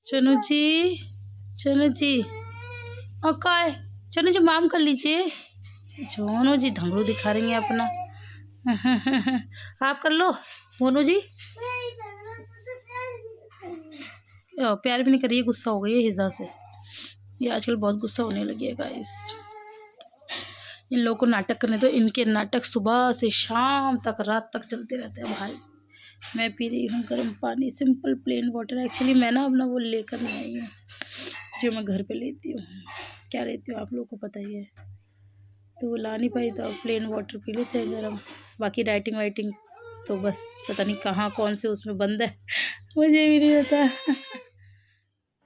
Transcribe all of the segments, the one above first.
चनू जी, चनू जी और का है? चनू जी माम कर लीजिए। जोनो जी धंगड़ू दिखा रही हैं अपना। आप कर लो मोनू जी। प्यार भी नहीं करिए, गुस्सा हो गई है हिजा से। ये आजकल बहुत गुस्सा होने लगी है गाइस। इन लोगों को नाटक करने दो, इनके नाटक सुबह से शाम तक रात तक चलते रहते हैं भाई। मैं पी रही हूँ गर्म पानी, सिंपल प्लेन वाटर। एक्चुअली मैं ना अपना वो लेकर नहीं आई हूँ जो मैं घर पे लेती हूँ। क्या लेती हूँ आप लोगों को पता ही है, तो वो ला नहीं पाई तो प्लेन वाटर पी लेते हैं गर्म। बाकी डाइटिंग वाइटिंग तो बस पता नहीं कहाँ कौन से उसमें बंद है, मुझे भी नहीं पता।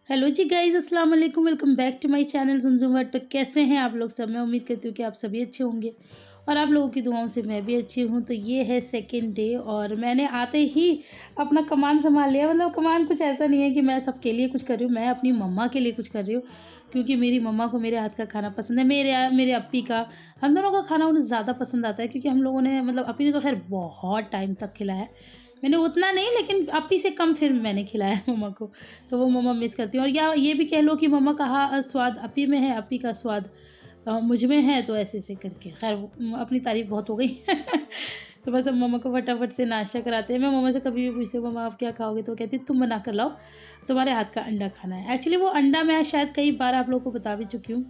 हेलो जी गाइज, अस्सलाम वालेकुम, welcome back to my channel Zumzum world. तो कैसे हैं आप लोग सब? मैं उम्मीद करती हूँ कि आप सभी अच्छे होंगे और आप लोगों की दुआओं से मैं भी अच्छी हूँ। तो ये है सेकंड डे और मैंने आते ही अपना कमान संभाल लिया। मतलब कमान कुछ ऐसा नहीं है कि मैं सबके लिए कुछ कर रही हूँ, मैं अपनी मम्मा के लिए कुछ कर रही हूँ क्योंकि मेरी मम्मा को मेरे हाथ का खाना पसंद है। मेरे अप्पी का, हम दोनों का खाना उन्हें ज़्यादा पसंद आता है क्योंकि हम लोगों ने मतलब अप्पी ने तो खैर बहुत टाइम तक खिलाया है, मैंने उतना नहीं लेकिन अप्पी से कम फिर मैंने खिलाया है मम्मा को। तो वो मम्मा मिस करती हैं और या ये भी कह लो कि मम्मा का स्वाद अप्पी में है, अप्पी का स्वाद मुझ में है। तो ऐसे ऐसे करके खैर अपनी तारीफ बहुत हो गई। तो बस अब मम्मा को फटाफट से नाश्ता कराते हैं। मैं मम्मा से कभी भी पूछती हूँ मम्मा आप क्या खाओगे, तो वो कहती है तुम बना कर लाओ, तुम्हारे हाथ का अंडा खाना है। एक्चुअली वो अंडा मैं शायद कई बार आप लोगों को बता भी चुकी हूँ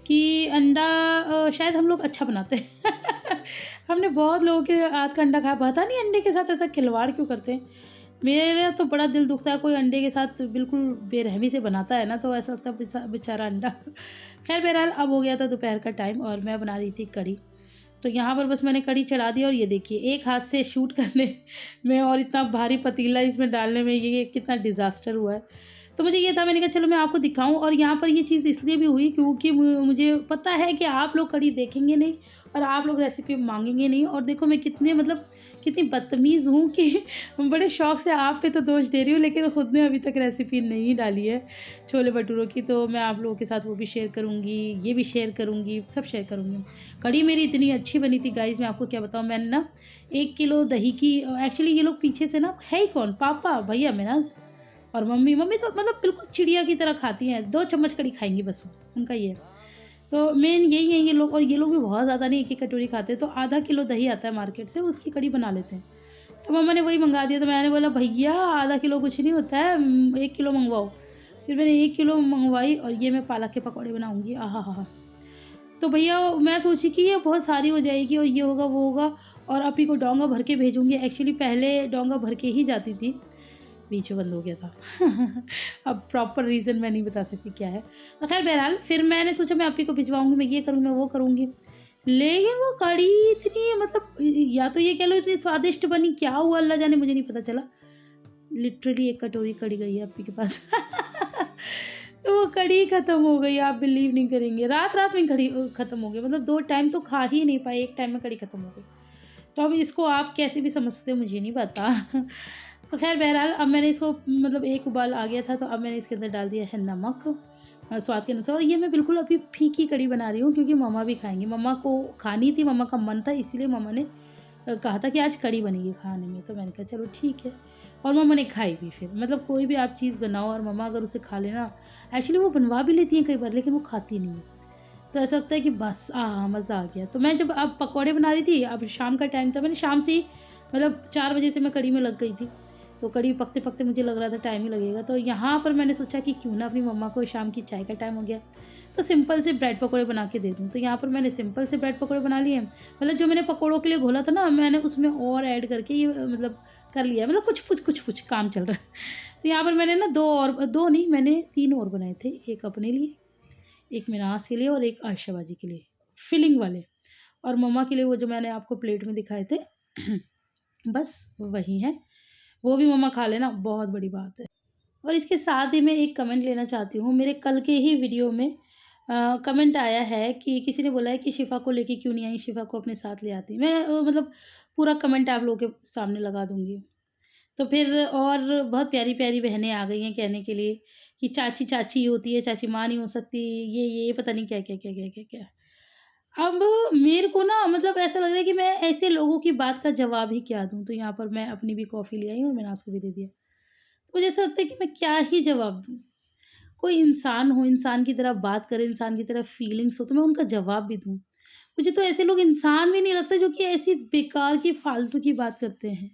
कि अंडा शायद हम लोग अच्छा बनाते हैं। हमने बहुत लोगों के हाथ का अंडा खाया, पता नहीं अंडे के साथ ऐसा खिलवाड़ क्यों करते हैं। मेरा तो बड़ा दिल दुखता है, कोई अंडे के साथ बिल्कुल बेरहमी से बनाता है ना, तो ऐसा लगता है बेचारा अंडा। खैर बहरहाल अब हो गया था दोपहर का टाइम और मैं बना रही थी कढ़ी। तो यहाँ पर बस मैंने कढ़ी चढ़ा दी और ये देखिए एक हाथ से शूट करने में और इतना भारी पतीला इसमें डालने में ये कितना डिज़ास्टर हुआ है। तो मुझे ये था, मैंने कहा चलो मैं आपको दिखाऊं। और यहाँ पर ये चीज़ इसलिए भी हुई क्योंकि मुझे पता है कि आप लोग कढ़ी देखेंगे नहीं और आप लोग रेसिपी मांगेंगे नहीं। और देखो मैं कितने मतलब कितनी बदतमीज़ हूँ कि बड़े शौक से आप पे तो दोष दे रही हूँ लेकिन ख़ुद ने अभी तक रेसिपी नहीं डाली है छोले भटूरों की। तो मैं आप लोगों के साथ वो भी शेयर करूँगी, ये भी शेयर करूँगी, सब शेयर करूँगी। कढ़ी मेरी इतनी अच्छी बनी थी गाइज़, मैं आपको क्या बताऊँ। मैंने ना 1 किलो दही की, एक्चुअली ये लोग पीछे से ना है ही कौन, पापा भैया मेरा और मम्मी। मम्मी तो मतलब बिल्कुल चिड़िया की तरह खाती हैं, 2 चम्मच कढ़ी खाएँगी बस वो, उनका ये है। तो मेन यही है ये लोग, और ये लोग भी बहुत ज़्यादा नहीं, 1-1 कटोरी खाते हैं। तो आधा किलो दही आता है मार्केट से, उसकी कढ़ी बना लेते हैं। तो मम्मा ने वही मँगा दिया, तो मैंने बोला भैया आधा किलो कुछ नहीं होता है, 1 किलो मँगवाओ। फिर मैंने 1 किलो मँगवाई और ये मैं पालक के पकौड़े बनाऊँगी। आहा! तो भैया मैं सोची कि ये बहुत सारी हो जाएगी और ये होगा, वो होगा और अप्पी को डोंगा भर के भेजूँगी। एक्चुअली पहले डोंगा भर के ही जाती थी, बीच में बंद हो गया था। अब प्रॉपर रीज़न मैं नहीं बता सकती क्या है। तो ख़ैर बहरहाल फिर मैंने सोचा मैं अप्पी को भिजवाऊँगी, मैं ये करूँगी, मैं वो करूँगी। लेकिन वो कढ़ी इतनी मतलब या तो ये कह लो इतनी स्वादिष्ट बनी, क्या हुआ अल्लाह जाने, मुझे नहीं पता चला। लिटरली 1 कटोरी कढ़ी गई है अप्पी के पास। तो वो कढ़ी ख़त्म हो गई, आप बिलीव नहीं करेंगे। रात-रात में कढ़ी ख़त्म हो गई, मतलब 2 टाइम तो खा ही नहीं पाए, 1 टाइम में कढ़ी ख़त्म हो गई। तो अब इसको आप कैसे भी समझ सकते हो, मुझे नहीं पता। तो ख़ैर बहरहाल अब मैंने इसको मतलब एक उबाल आ गया था तो अब मैंने इसके अंदर डाल दिया है नमक स्वाद के अनुसार। और ये मैं बिल्कुल अभी फीकी कढ़ी बना रही हूँ क्योंकि मम्मा भी खाएँगी। मम्मा को खानी थी, मम्मा का मन था, इसीलिए मम्मा ने कहा था कि आज कढ़ी बनेगी खाने में। तो मैंने कहा चलो ठीक है और मम्मा ने खाई भी फिर। मतलब कोई भी आप चीज़ बनाओ और मम्मा अगर उसे खा लेना, एक्चुअली वो बनवा भी लेती हैं कई बार लेकिन वो खाती नहीं है। तो ऐसा लगता है कि बस मज़ा आ गया। तो मैं जब अब पकौड़े बना रही थी, अब शाम का टाइम था, मैंने शाम से ही मतलब 4 बजे से मैं कढ़ी में लग गई थी। तो कढ़ी पकते-पकते मुझे लग रहा था टाइम ही लगेगा। तो यहाँ पर मैंने सोचा कि क्यों ना अपनी मम्मा को, शाम की चाय का टाइम हो गया, तो सिंपल से ब्रेड पकौड़े बना के दे दूँ। तो यहाँ पर मैंने सिंपल से ब्रेड पकौड़े बना लिए। मतलब जो मैंने पकौड़ों के लिए घोला था ना, मैंने उसमें और ऐड करके ये मतलब कर लिया। मतलब कुछ काम चल रहा है। तो यहाँ पर मैंने ना 2 नहीं, मैंने 3 और बनाए थे। एक अपने लिए, एक मिनास के लिए और एक आयशा बाजी के लिए, फिलिंग वाले। और मम्मा के लिए वो जो मैंने आपको प्लेट में दिखाए थे, बस वही हैं। वो भी मम्मा खा लेना, बहुत बड़ी बात है। और इसके साथ ही मैं एक कमेंट लेना चाहती हूँ। मेरे कल के ही वीडियो में कमेंट आया है कि किसी ने बोला है कि शिफ़ा को लेके क्यों नहीं आई, शिफ़ा को अपने साथ ले आती। मैं मतलब पूरा कमेंट आप लोगों के सामने लगा दूँगी। तो फिर और बहुत प्यारी-प्यारी बहनें आ गई हैं कहने के लिए कि चाची चाची होती है, चाची माँ नहीं हो सकती, ये पता नहीं क्या। अब मेरे को ना मतलब ऐसा लग रहा है कि मैं ऐसे लोगों की बात का जवाब ही क्या दूँ। तो यहाँ पर मैं अपनी भी कॉफ़ी ले आई और मैंने उसको भी दे दिया। तो मुझे ऐसा लगता है कि मैं क्या ही जवाब दूँ। कोई इंसान हो, इंसान की तरह बात करे, इंसान की तरह फीलिंग्स हो, तो मैं उनका जवाब भी दूँ। मुझे तो ऐसे लोग इंसान भी नहीं लगते जो कि ऐसी बेकार की फालतू की बात करते हैं।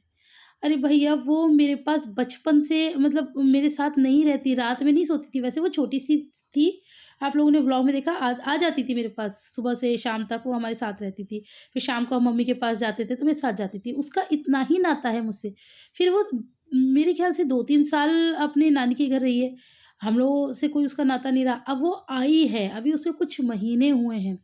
अरे भैया वो मेरे पास बचपन से मतलब मेरे साथ नहीं रहती, रात में नहीं सोती थी, वैसे वो छोटी-सी थी, आप लोगों ने व्लॉग में देखा आ जाती थी मेरे पास, सुबह से शाम तक वो हमारे साथ रहती थी। फिर शाम को हम मम्मी के पास जाते थे तो मैं साथ जाती थी, उसका इतना ही नाता है मुझसे। फिर वो मेरे ख़्याल से 2-3 साल अपने नानी के घर रही है, हम लोगों से कोई उसका नाता नहीं रहा। अब वो आई है, अभी उसे कुछ महीने हुए हैं।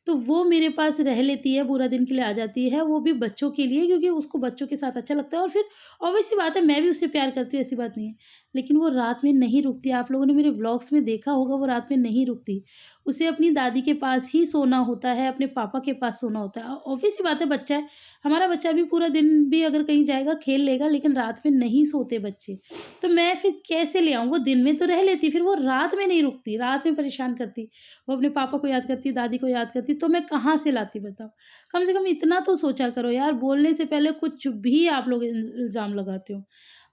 तो वो मेरे पास रह लेती है, पूरा दिन के लिए आ जाती है, वो भी बच्चों के लिए क्योंकि उसको बच्चों के साथ अच्छा लगता है और फिर ऑब्वियस सी बात है मैं भी उससे प्यार करती हूँ, ऐसी बात नहीं है। लेकिन वो रात में नहीं रुकती, आप लोगों ने मेरे व्लॉग्स में देखा होगा वो रात में नहीं रुकती। उसे अपनी दादी के पास ही सोना होता है, अपने पापा के पास सोना होता है। ऑब्वियस सी बात है बच्चा है, हमारा बच्चा भी पूरा दिन भी अगर कहीं जाएगा खेल लेगा लेकिन रात में नहीं सोते बच्चे। तो मैं फिर कैसे ले आऊँ? वो दिन में तो रह लेती, फिर वो रात में नहीं रुकती, रात में परेशान करती। वो अपने पापा को याद करती, दादी को याद करती, तो मैं कहाँ से लाती बताओ? कम से कम इतना तो सोचा करो यार, बोलने से पहले कुछ भी आप लोग इल्ज़ाम लगाते हो।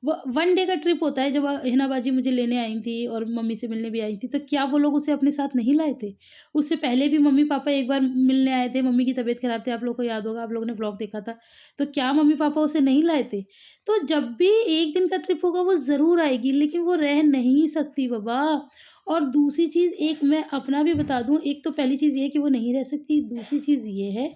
व वन डे का ट्रिप होता है जब हिना बाजी मुझे लेने आई थी और मम्मी से मिलने भी आई थी, तो क्या वो लोग उसे अपने साथ नहीं लाए थे? उससे पहले भी मम्मी-पापा एक बार मिलने आए थे, मम्मी की तबीयत खराब थी, आप लोगों को याद होगा, आप लोगों ने व्लॉग देखा था। तो क्या मम्मी-पापा उसे नहीं लाए थे? तो जब भी 1 दिन का ट्रिप होगा वो ज़रूर आएगी, लेकिन वो रह नहीं सकती बाबा। और दूसरी चीज़ एक मैं अपना भी बता दूँ, एक तो पहली चीज़ ये है कि वो नहीं रह सकती, दूसरी चीज़ ये है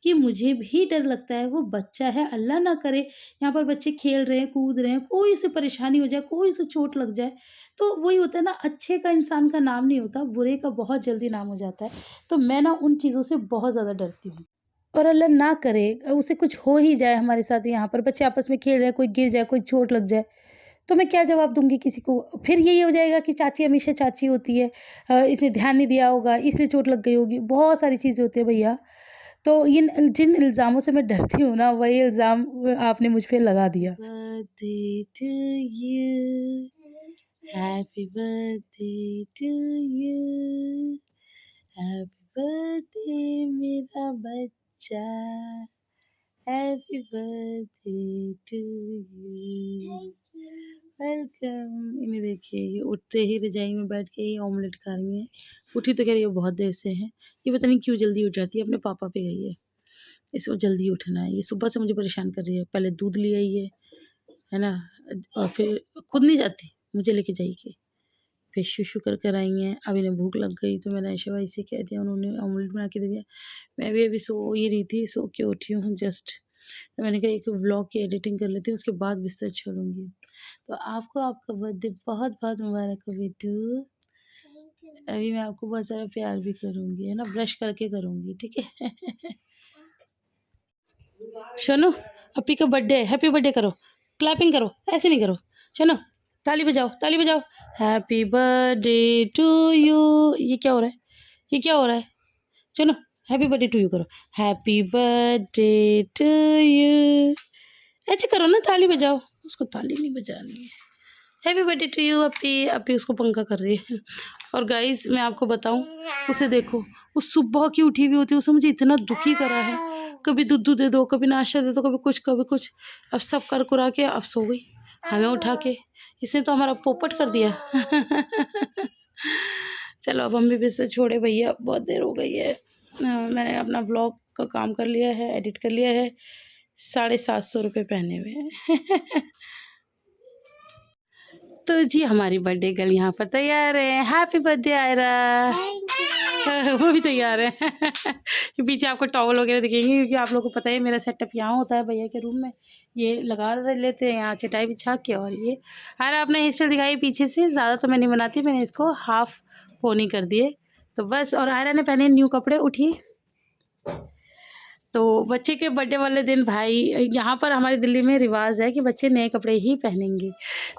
कि मुझे भी डर लगता है, वो बच्चा है, अल्लाह ना करे यहाँ पर बच्चे खेल रहे हैं, कूद रहे हैं, कोई उसे परेशानी हो जाए, कोई उसे चोट लग जाए, तो वही होता है ना अच्छे का इंसान का नाम नहीं होता, बुरे का बहुत जल्दी नाम हो जाता है। तो मैं ना उन चीज़ों से बहुत ज़्यादा डरती हूँ। और अल्लाह ना करे उसे कुछ हो ही जाए हमारे साथ यहाँ पर, बच्चे आपस में खेल रहे हैं, कोई गिर जाए, कोई चोट लग जाए, तो मैं क्या जवाब दूँगी किसी को? फिर यही हो जाएगा कि चाची हमेशा चाची होती है, इसने ध्यान नहीं दिया होगा, इसलिए चोट लग गई होगी, बहुत सारी चीज़ें होती हैं भैया। तो इन जिन इल्ज़ामों से मैं डरती हूँ ना, वही इल्ज़ाम आपने मुझ पे लगा दिया। Birthday to you, happy birthday to you, happy birthday मेरा बच्चा, happy birthday to you. Welcome. इन्हें देखिए ये उठते ही रजाई में बैठ के ये ऑमलेट खा रही हैं। उठी तो खैर ये बहुत देर से है, ये पता नहीं क्यों जल्दी उठ जाती है, अपने पापा पे गई है, इसको जल्दी उठना है। ये सुबह से मुझे परेशान कर रही है, पहले दूध ले आई है ना? और फिर खुद नहीं जाती, मुझे लेके जाएगी। फिर शू कर कर आई हैं, अब इन्हें भूख लग गई तो मैंने आयशा भाई से कह दिया, उन्होंने ऑमलेट बना के दे दिया। मैं भी अभी सो ही रही थी, सो के उठी हूँ जस्ट। तो मैंने कहा एक व्लॉग की एडिटिंग कर लेती हूँ, उसके बाद बिस्तर छोड़ूँगी। तो आपको आपका बर्थडे बहुत-बहुत मुबारक हो बेटू। अभी मैं आपको बहुत सारा प्यार भी करूँगी, है ना? ब्रश करके करूँगी, ठीक है? शोनू, अप्पी का बर्थडे है, हैप्पी बर्थडे करो, क्लैपिंग करो, ऐसे नहीं करो। शोनू, ताली बजाओ, ताली बजाओ। Happy birthday to you. ये क्या हो रहा है? ये क्या हो रहा है? चलो हैप्पी बर्थडे टू यू करो। Happy birthday to you. ऐसे करो ना, ताली बजाओ। उसको ताली नहीं बजानी है। Happy birthday to you अप्पी। अप्पी उसको पंखा कर रही है। और गाइस मैं आपको बताऊं, उसे देखो, वो सुबह की उठी हुई होती है, उसे मुझे इतना दुखी करा है। कभी दूध दे दो, कभी नाश्ता दे दो, कभी कुछ कभी कुछ। अब सब कर कुरा के अब सो गई, हमें उठा के। इसने तो हमारा पोपट कर दिया। चलो अब हम भी बिस्तर छोड़े भैया, बहुत देर हो गई है। मैंने अपना ब्लॉग का काम कर लिया है, एडिट कर लिया है। 750 रुपये पहने हुए हैं। तो जी हमारी बर्थडे गर्ल यहाँ पर तैयार है। Happy birthday Aira. वो भी तैयार है। पीछे आपको टॉवल वगैरह दिखेंगे क्योंकि आप लोगों को पता है मेरा सेटअप यहाँ होता है भैया के रूम में। ये लगा लेते हैं यहाँ चटाई बिछा के। और ये आयरा आपने हेयर स्टाइल दिखाई पीछे से, ज़्यादा तो मैं नहीं बनाती, मैंने इसको हाफ पोनी कर दिए तो बस। और आयरा ने पहने न्यू कपड़े। उठिए। तो बच्चे के बर्थडे वाले दिन भाई यहाँ पर हमारी दिल्ली में रिवाज है कि बच्चे नए कपड़े ही पहनेंगे।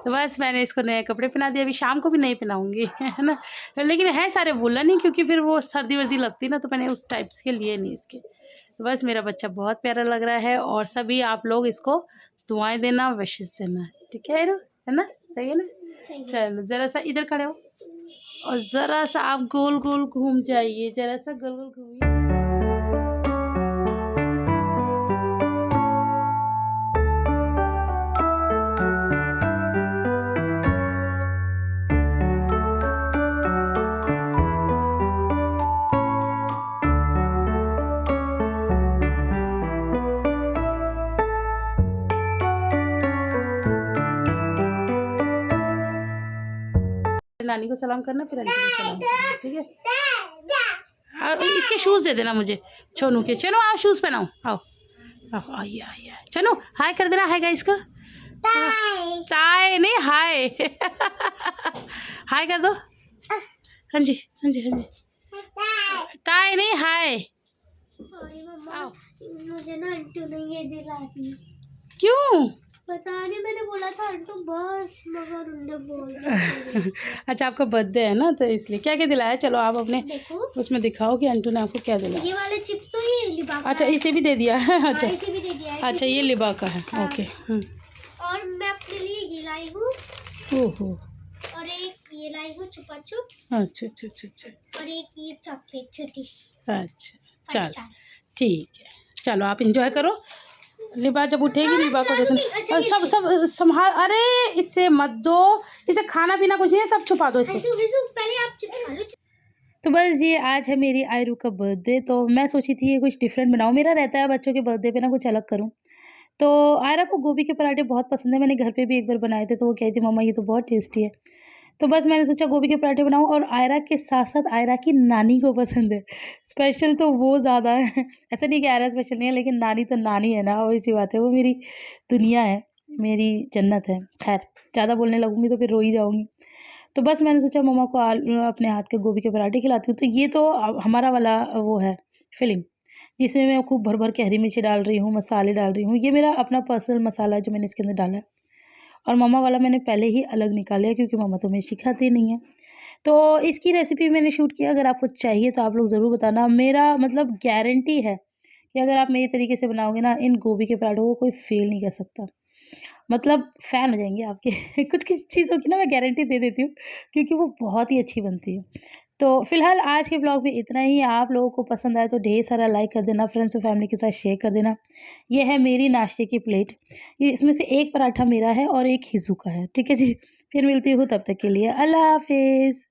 तो बस मैंने इसको नए कपड़े पहना दिए। अभी शाम को भी नहीं पहनाऊँगी, है ना। लेकिन है सारे वुलन ही, क्योंकि फिर वो सर्दी वर्दी लगती ना, तो मैंने उस टाइप्स के लिए नहीं इसके। तो बस मेरा बच्चा बहुत प्यारा लग रहा है। और सभी आप लोग इसको दुआएँ देना, विशेस देना, ठीक है ना? सही है ना? चलो ज़रा सा इधर खड़े हो और ज़रा सा आप गोल गोल घूम जाइए, ज़रा सा गोल गोल घूमिए। नानी को सलाम करना, फिर आंटी को सलाम करना, ठीक है। इसके शूज़ दे देना मुझे, छोनू के। चलो आओ शूज़ पहनाओ, आओ आओ, आइए आइए। चलो हाय कर देना, हाय गाइस को। ताई नहीं, हाय हाय कर दो। हाँ जी हाँ जी हाँ जी। ताई नहीं, हाय। सॉरी मम्मा, मुझे ना अंटू ने ये दिला दी। क्यों? पता नहीं, मैंने बोला था अंटू बस, मगर उन्होंने बोल दिया। अच्छा आपका बर्थडे है ना, तो इसलिए क्या क्या दिलाया। चलो आप अपने देखो उसमें दिखाओ कि अंटू ने आपको क्या दिलाया। ये वाले चिप्स तो ये लिबा का अच्छा है। इसे भी दे दिया है। अच्छा इसे भी दे दिया है। अच्छा, ये लिबा का है। हाँ। ओके। और मैं अपने लिए ये लाई हूँ, ओहो। और एक ये लाई हूँ छुपा छुप, अच्छा अच्छा अच्छा अच्छा और एक ये चॉकलेट छोटी। अच्छा, 5 चल स्टार। ठीक है। चलो आप इंजॉय करो। लिबा जब उठेगी लिबा को देखना। अच्छा, और सब सब संभाल। अरे इससे मत दो, इसे खाना पीना कुछ नहीं है, सब छुपा दो इससे। पहले आप चिप्स खा लो। तो बस ये आज है मेरी आयरू का बर्थडे, तो मैं सोची थी ये कुछ डिफरेंट बनाऊँ। मेरा रहता है बच्चों के बर्थडे पे ना कुछ अलग करूँ। तो आयरा को गोभी के पराठे बहुत पसंद है। मैंने घर पे भी एक बार बनाए थे, तो वो कहती थी मम्मा ये तो बहुत टेस्टी है। तो बस मैंने सोचा गोभी के पराठे बनाऊँ, और आयरा के साथ साथ आयरा की नानी को पसंद है। स्पेशल तो वो ज़्यादा है। ऐसा नहीं कि आयरा स्पेशल नहीं है, लेकिन नानी तो नानी है ना, वही सी बात है। वो मेरी दुनिया है, मेरी जन्नत है। खैर ज़्यादा बोलने लगूंगी तो फिर रो ही जाऊँगी। तो बस मैंने सोचा मम्मा को अपने हाथ के गोभी के पराठे खिलाती हूँ। तो ये तो हमारा वाला वो है फिलिंग, जिसमें मैं खूब भर भर के हरी मिर्ची डाल रही हूँ, मसाले डाल रही हूँ। ये मेरा अपना पर्सनल मसाला है जो मैंने इसके अंदर डाला है। और मम्मा वाला मैंने पहले ही अलग निकाला है, क्योंकि मम्मा तो मिर्ची खाती नहीं है। तो इसकी रेसिपी मैंने शूट किया। अगर आपको चाहिए तो आप लोग ज़रूर बताना। मेरा मतलब गारंटी है कि अगर आप मेरे तरीके से बनाओगे ना, इन गोभी के पराठों को कोई फेल नहीं कर सकता। मतलब फ़ैन हो जाएंगे आपके। कुछ कुछ चीज़ों की ना मैं गारंटी दे देती हूँ, क्योंकि वो बहुत ही अच्छी बनती है। तो फिलहाल आज के ब्लॉग में इतना ही। आप लोगों को पसंद आए तो ढेर सारा लाइक कर देना, फ्रेंड्स और फैमिली के साथ शेयर कर देना। ये है मेरी नाश्ते की प्लेट। ये इसमें से एक पराठा मेरा है और एक हिजू का है, ठीक है जी। फिर मिलती हूँ, तब तक के लिए अल्लाह हाफिज़।